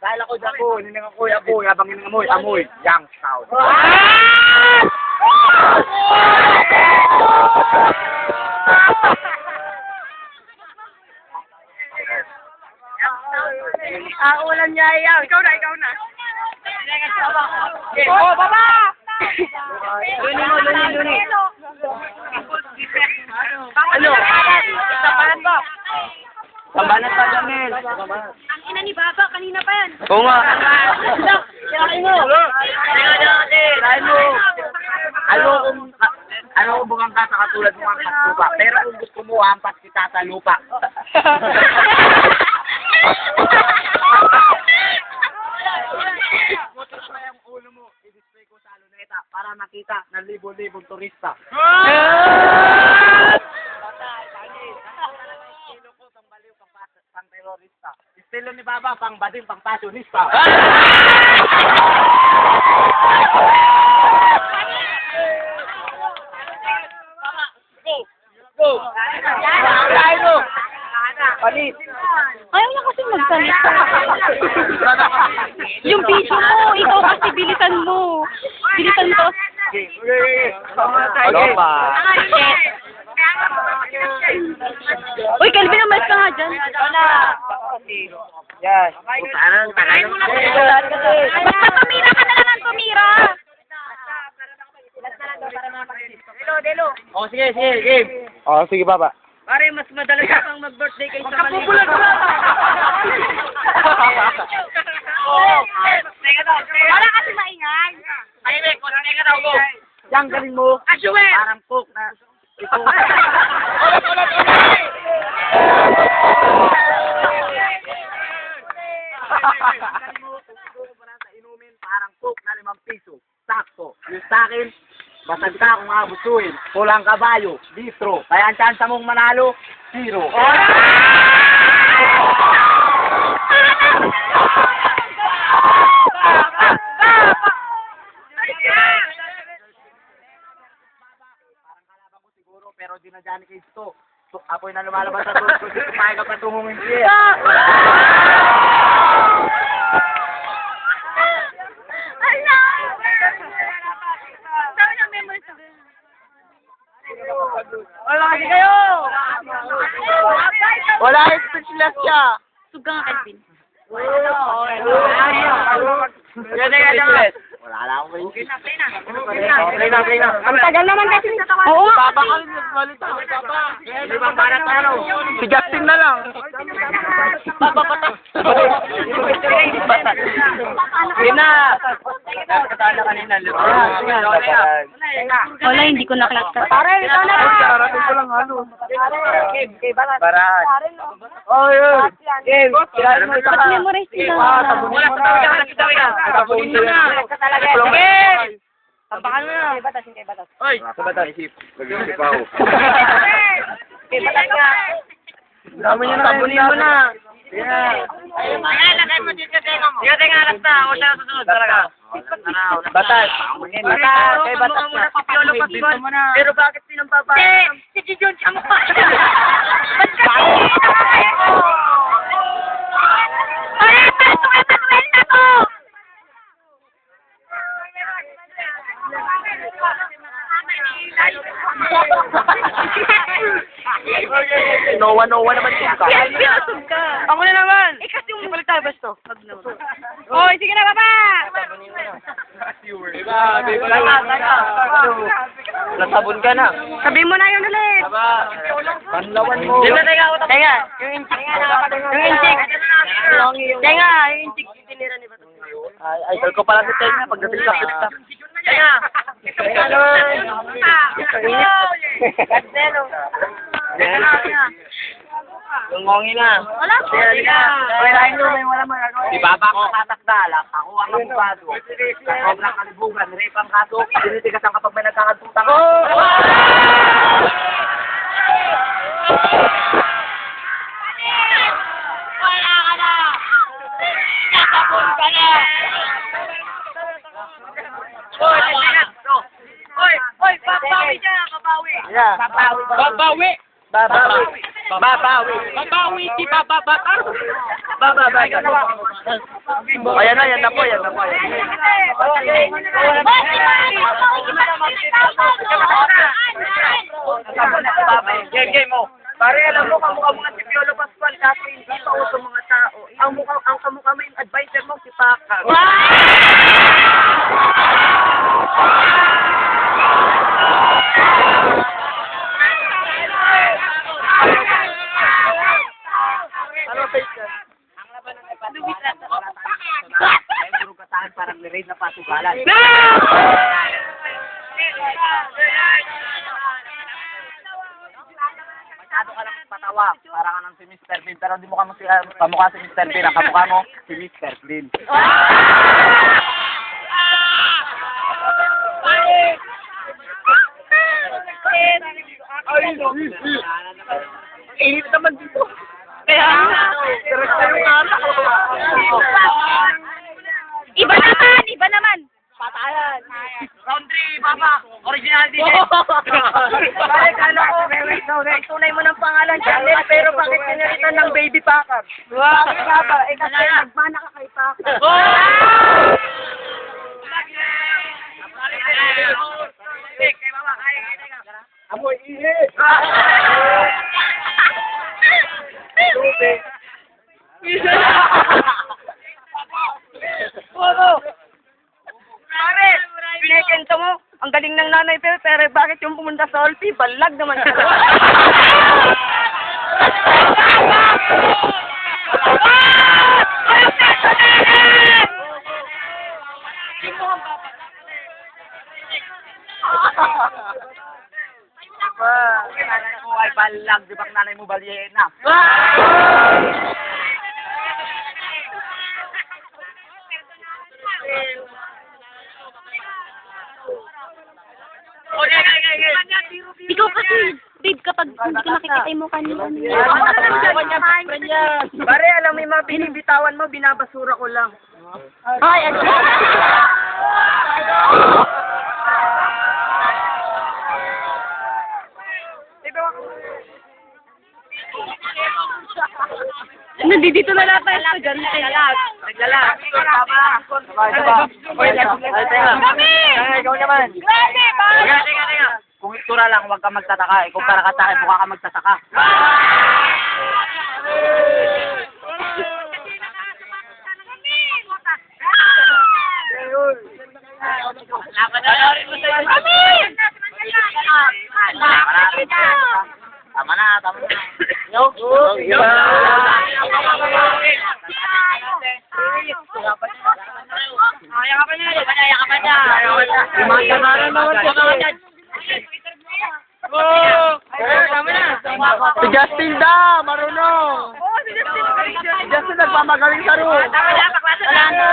Dahil ako dyan po, niningang ko, habang niningamoy, amoy, young sound. Ulan niya yan. Ikaw na. Oh, baba! Luni. Ano? Sabanan ba? Sambanan pa, Jamil. Ang ina ni Baba, kanina pa yan. Oo nga. Kirain mo. Kirain mo. Ano kung bugang ka sa katulad mo ang lupa. Pero kung gusto mo, hampas kita sa lupa. Motor pa yung ulo mo, i-display ko sa luneta para makita ng libo-libong turista. Estilo ko, pang baliw, pang terorista. Estilo ni Baba, pang bading, pang pasyonista. Go! Kirain mo! Panis! Ayaw niya kasi magsalita. Yung video mo, ikaw kasi bilisan mo. Bilisan mo. Ano ba? Uy, Kelvin, umalis ka nga dyan. Yan. Parang tagal mo na. Basta tumira ka na lang ang tumira. Delo. Oh, sige, game. Oh, sige, Baba. Pare, mas madalas kang mag-birthday kaysa mali. Wala kasi maingay. Teka daw, go. Yang galing mo. Ashuel! Parang cook na. Ito. Inumin parang cook na 5 piso. Sakto. Yung sa akin, basag ka kung abusuin. Pulang kabayo, distro. Kaya ang chance mong manalo, 0. Parang kalaban ko siguro, pero di na dyan kay Sto. Apoy na lumalabas sa tulog ko. Kumain ka pa tungungin siya. Wala kasi kayo! Wala, speechless siya. Sugang Kelvin. Wala lang ako may isip. Play na. Ang tagal naman kasi. Oo. Baba ka rin nagbalita. Di ba para tayo? Si Justin na lang. Baba pata. Yun na. Katala kanina. Wala, hindi ko nakita. Pare, ikaw na lang. Karating ko lang ano. Barat. Oh, yun. Game. Kailangan mo isa ka. Memorize kita. Wala, tabi ka. Tabunin mo na. Sige! Tampakan mo na. Kay batas. Oy! Sa batas. Mag-isip ako. Kay batas ka. Dami niyo na. Tabunin mo na. Ayan, lagay mo dito tenga mo. Sige, tenga, alas na. Huwag na susunod talaga. Batas. Kay batas na. Pero bakit pinampapaya? Si Gijon siya mo pa. Ba't ka Noah naman siya. Ako na naman. Eh, kasi yung balik tayo, basta. Hoy, sige na, baba! Nasabon ka na. Sabihin mo na yun ulit. Panlawan mo. Tenga, yung inchik. Yung inchik. Tenga, yung inchik. Tinira ni Bato. Ay, idol ko pala si Tenga pagdating sa pista. Tenga. Tenga nun. Gandelo. Lungongi na. Wala po. Di Baba ko tatakdalak. Ako ang abogado. Sa sobrang kalibugan, rape ang kaso. Tinitigasan kapag may nagkakatutang. Wala ka na. Tatapon ka na. Hoy, babawi dyan, babawi. Yeah. Babawi. Babawi. Babawi, di bababatar. Babawi. Ayan na, yan na po. Game mo. Pare, alam mo, kamukha mo nga si Piolo Pascual kasi hindi pa uso mga tao. Ang kamukha mo yung advisor mo, si Paca. Ano face yan? Ang laban ng ay puro katahan parang niraid na pasugalan. Masyado ka lang patawa. Parang ka ng si Mr. Bean. Pero hindi mo kamukha si Mr. Bean. Ang kamukha mo si Mr. Bean. Init naman dito. Kaya Iba naman. Patayan. Round 3, Papa. Original din. Pare, kala ko, ang tunay mo ng pangalan, Channel, pero bakit pinalitan ng Baby Paca? Bakit nga ba? Eh, kasi nagmana ka kay Paca. Amoy ihi. Pare, pinekenta mo, ang galing ng nanay pero bakit yung pumunta sa Olpi, balag naman ka. Nanay mo ay balag. Di ba ang nanay mo balyena? Ikaw kasi, babe, kapag hindi ko nakikita yung mukha niyo. Pare, alam mo yung mga binibitawan mo, binabasura ko lang. Ay, ano? Nandito na lahat tayo sa ganun. Naglalag. Kami! Ikaw naman. Teka. Kung itura lang, huwag ka magtataka. Kung para ka sa akin, mukha ka magtataka. Panoorin mo sa'yo. Tama na. Yo. Si Justin da, marunong. Si Justin nagmamagaling sa room. Wala na.